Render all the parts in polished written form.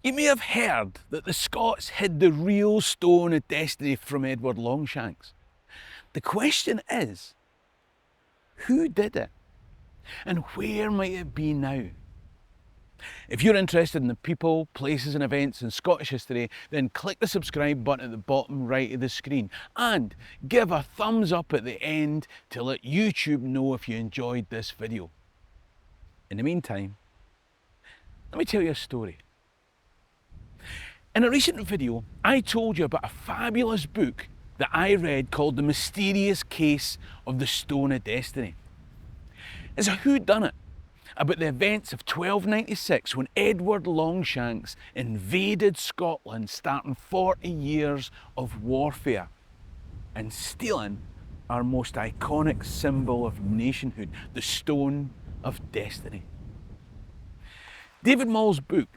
You may have heard that the Scots hid the real Stone of Destiny from Edward Longshanks. The question is, who did it? And where might it be now? If you're interested in the people, places and events in Scottish history, then click the subscribe button at the bottom right of the screen and give a thumbs up at the end to let YouTube know if you enjoyed this video. In the meantime, let me tell you a story. In a recent video, I told you about a fabulous book that I read called The Mysterious Case of the Stone of Destiny. It's a whodunit about the events of 1296 when Edward Longshanks invaded Scotland, starting 40 years of warfare and stealing our most iconic symbol of nationhood, the Stone of Destiny. David Mall's book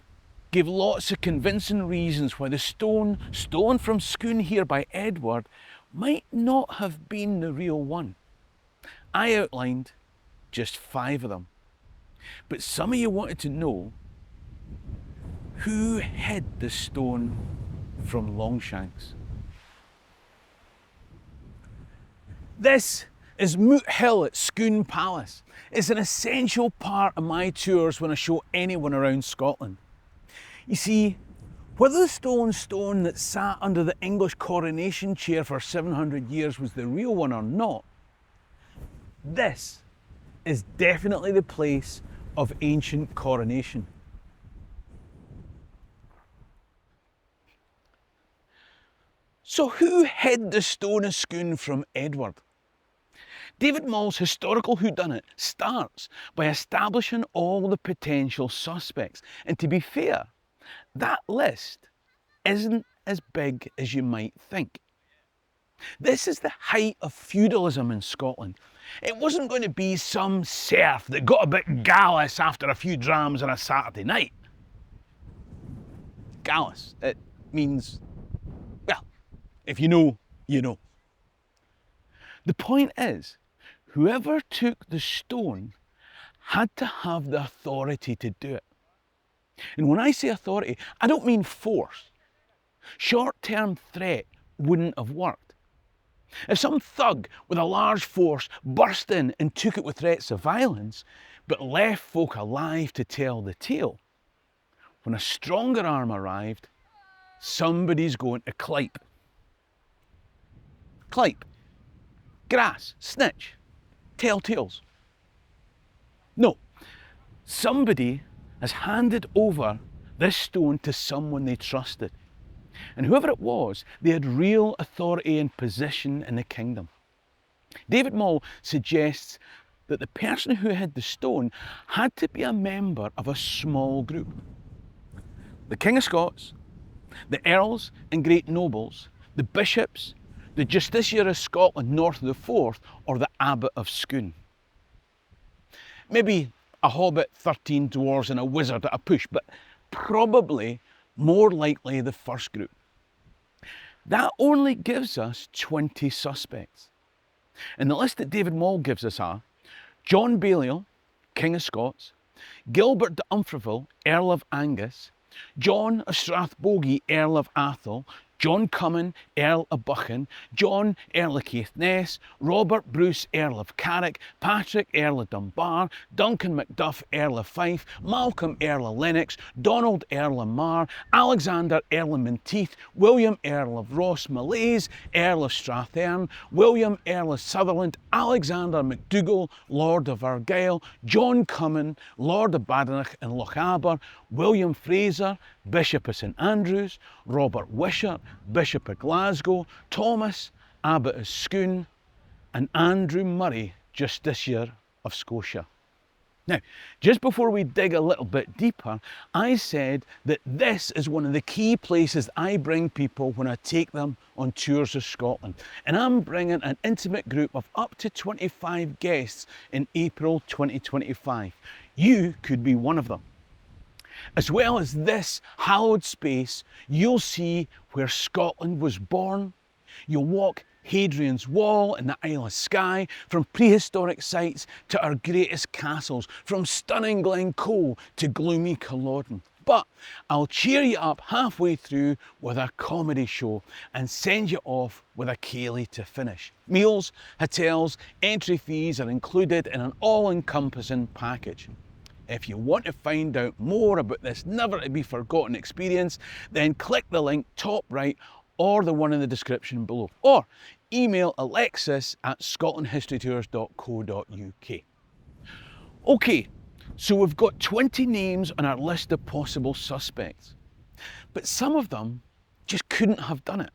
gave lots of convincing reasons why the stone stolen from Scone here by Edward might not have been the real one. I outlined just 5 of them. But some of you wanted to know who hid the stone from Longshanks. This is Moot Hill at Scone Palace. It's an essential part of my tours when I show anyone around Scotland. You see, whether the stone that sat under the English coronation chair for 700 years was the real one or not, this is definitely the place of ancient coronation. So who hid the Stone of Scone from Edward? David Mall's historical whodunit starts by establishing all the potential suspects. And to be fair, that list isn't as big as you might think. This is the height of feudalism in Scotland. It wasn't going to be some serf that got a bit gallus after a few drams on a Saturday night. Gallus, it means, well, if you know, you know. The point is, whoever took the stone had to have the authority to do it. And when I say authority, I don't mean force. Short-term threat wouldn't have worked. If some thug with a large force burst in and took it with threats of violence, but left folk alive to tell the tale, when a stronger arm arrived, somebody's going to clype. Clype, grass, snitch, tell tales. No, somebody has handed over this stone to someone they trusted. And whoever it was, they had real authority and position in the kingdom. David Mall suggests that the person who hid the stone had to be a member of a small group. The King of Scots, the earls and great nobles, the bishops, the Justiciar of Scotland north of the Forth, or the Abbot of Scone. Maybe a hobbit, 13 dwarves and a wizard at a push, but probably more likely the first group. That only gives us 20 suspects. And the list that David Mall gives us are John Balliol, King of Scots, Gilbert de Umfreville, Earl of Angus, John of Strathbogie, Earl of Atholl, John Cummin, Earl of Buchan, John, Earl of Caithness, Robert Bruce, Earl of Carrick, Patrick, Earl of Dunbar, Duncan Macduff, Earl of Fife, Malcolm, Earl of Lennox, Donald, Earl of Mar, Alexander, Earl of Menteith, William, Earl of Ross, Malaise, Earl of Strathearn, William, Earl of Sutherland, Alexander MacDougall, Lord of Argyll, John Cummin, Lord of Badenoch and Lochaber, William Fraser, Bishop of St Andrews, Robert Wishart, Bishop of Glasgow, Thomas, Abbot of Scone, and Andrew Murray, Justiciar of Scotia. Now, just before we dig a little bit deeper, I said that this is one of the key places I bring people when I take them on tours of Scotland. And I'm bringing an intimate group of up to 25 guests in April 2025. You could be one of them. As well as this hallowed space, you'll see where Scotland was born. You'll walk Hadrian's Wall and the Isle of Skye, from prehistoric sites to our greatest castles, from stunning Glencoe to gloomy Culloden. but I'll cheer you up halfway through with a comedy show and send you off with a ceilidh to finish. Meals, hotels, entry fees are included in an all-encompassing package. If you want to find out more about this never to be forgotten experience, then click the link top right or the one in the description below, or email alexis@scotlandhistorytours.co.uk. Okay, so we've got 20 names on our list of possible suspects, but some of them just couldn't have done it.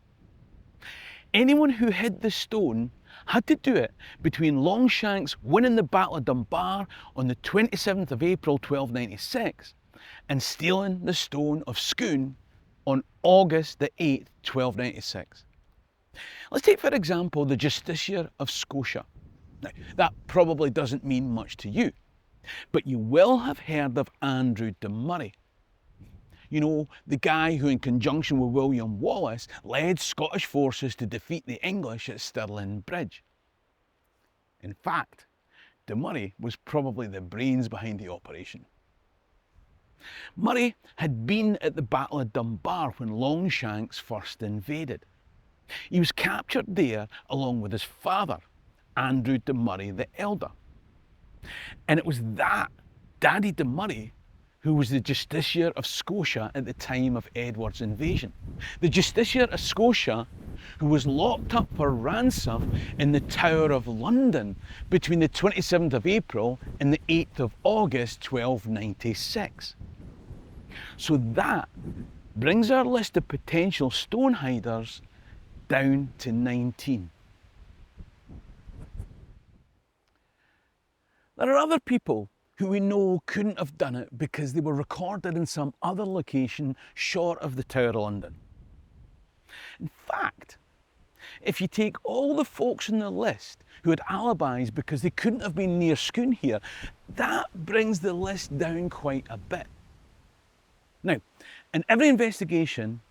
Anyone who hid the stone had to do it between Longshanks winning the Battle of Dunbar on the 27th of April 1296 and stealing the Stone of Scone on August the 8th, 1296. Let's take, for example, the Justiciar of Scotia. Now, that probably doesn't mean much to you, but you will have heard of Andrew de Murray. You know, the guy who, in conjunction with William Wallace, led Scottish forces to defeat the English at Stirling Bridge. In fact, de Murray was probably the brains behind the operation. Murray had been at the Battle of Dunbar when Longshanks first invaded. He was captured there along with his father, Andrew de Murray the Elder. And it was that Daddy de Murray who was the Justiciar of Scotia at the time of Edward's invasion. The Justiciar of Scotia, who was locked up for ransom in the Tower of London between the 27th of April and the 8th of August 1296. So that brings our list of potential stone hiders down to 19. There are other people who we know couldn't have done it because they were recorded in some other location short of the Tower of London. In fact, if you take all the folks on the list who had alibis because they couldn't have been near Scone here, that brings the list down quite a bit. Now, in every investigation,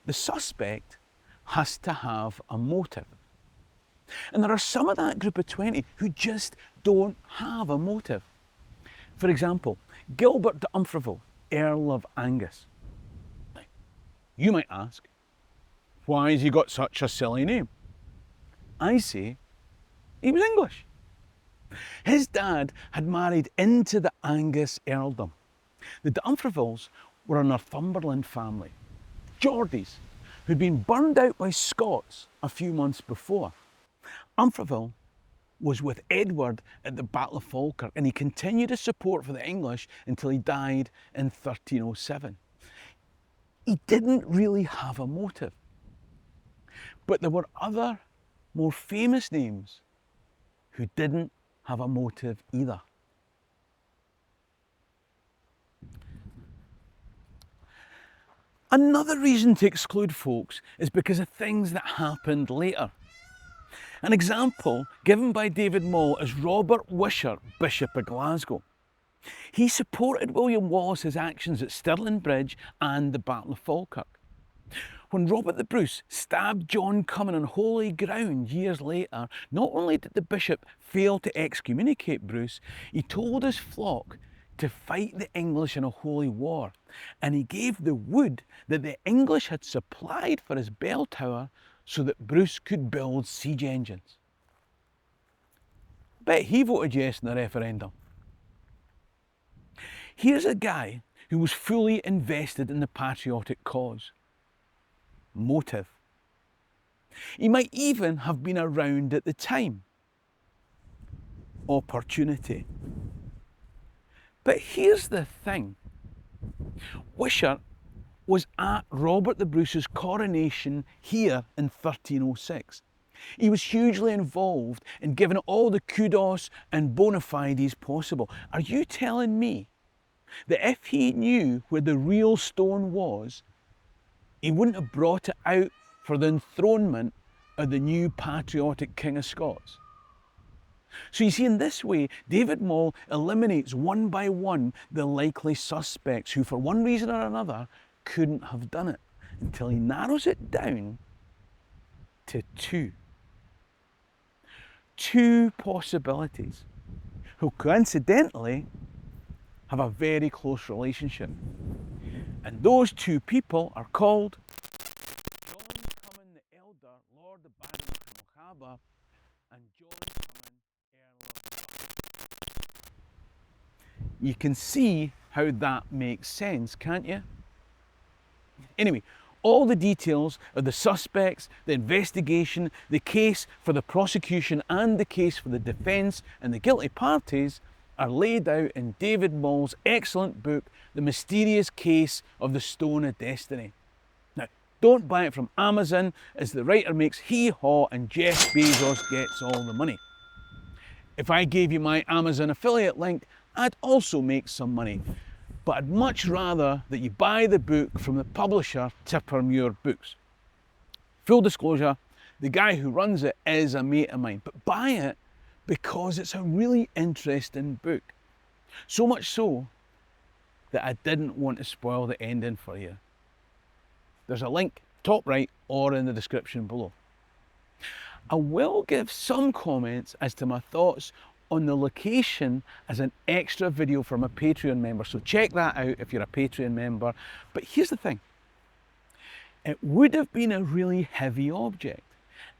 the suspect has to have a motive. And there are some of that group of 20 who just don't have a motive. For example, Gilbert de Umfreville, Earl of Angus. Now, you might ask, why has he got such a silly name? I say, he was English. His dad had married into the Angus earldom. The de Umfrevilles were a Northumberland family, Geordies, who'd been burned out by Scots a few months before. Umfreville was with Edward at the Battle of Falkirk, and he continued his support for the English until he died in 1307. He didn't really have a motive. But there were other, more famous names who didn't have a motive either. Another reason to exclude folks is because of things that happened later. An example given by David Moll is Robert Wishart, Bishop of Glasgow. He supported William Wallace's actions at Stirling Bridge and the Battle of Falkirk. When Robert the Bruce stabbed John Cummin on holy ground years later, not only did the bishop fail to excommunicate Bruce, he told his flock to fight the English in a holy war, and he gave the wood that the English had supplied for his bell tower so that Bruce could build siege engines. Bet he voted yes in the referendum. Here's a guy who was fully invested in the patriotic cause. Motive. He might even have been around at the time. Opportunity. But here's the thing. Wishart was at Robert the Bruce's coronation here in 1306. He was hugely involved in giving it all the kudos and bona fides possible. Are you telling me that if he knew where the real stone was, he wouldn't have brought it out for the enthronement of the new patriotic King of Scots? So you see, in this way, David Moll eliminates one by one the likely suspects who, for one reason or another, couldn't have done it, until he narrows it down to two. Two possibilities who coincidentally have a very close relationship. And those two people are called John Cummin the Elder, Lord of Badenoch and John Cummin, Earl of Bucks. You can see how that makes sense, can't you? Anyway, all the details of the suspects, the investigation, the case for the prosecution and the case for the defence and the guilty parties are laid out in David Moll's excellent book, The Mysterious Case of the Stone of Destiny. Now, don't buy it from Amazon, as the writer makes hee-haw and Jeff Bezos gets all the money. If I gave you my Amazon affiliate link, I'd also make some money. But I'd much rather that you buy the book from the publisher Tippermuir Books. Full disclosure, the guy who runs it is a mate of mine, but buy it because it's a really interesting book. So much so that I didn't want to spoil the ending for you. There's a link top right or in the description below. I will give some comments as to my thoughts on the location as an extra video for my Patreon member, so check that out if you're a Patreon member. But here's the thing, it would have been a really heavy object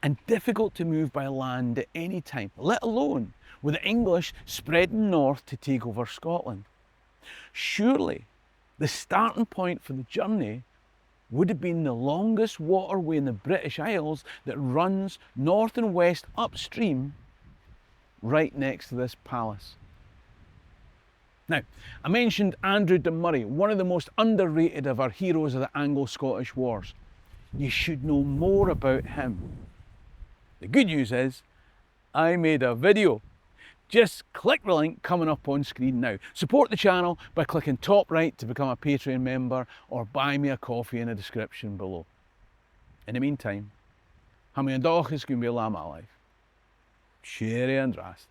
and difficult to move by land at any time, let alone with the English spreading north to take over Scotland. Surely the starting point for the journey would have been the longest waterway in the British Isles that runs north and west upstream right next to this palace. Now, I mentioned Andrew de Murray, one of the most underrated of our heroes of the Anglo-Scottish Wars. You should know more about him. The good news is, I made a video. Just click the link coming up on screen now. Support the channel by clicking top right to become a Patreon member, or buy me a coffee in the description below. In the meantime, ha mi an dóchas go mé lá life. Cheery and Rast.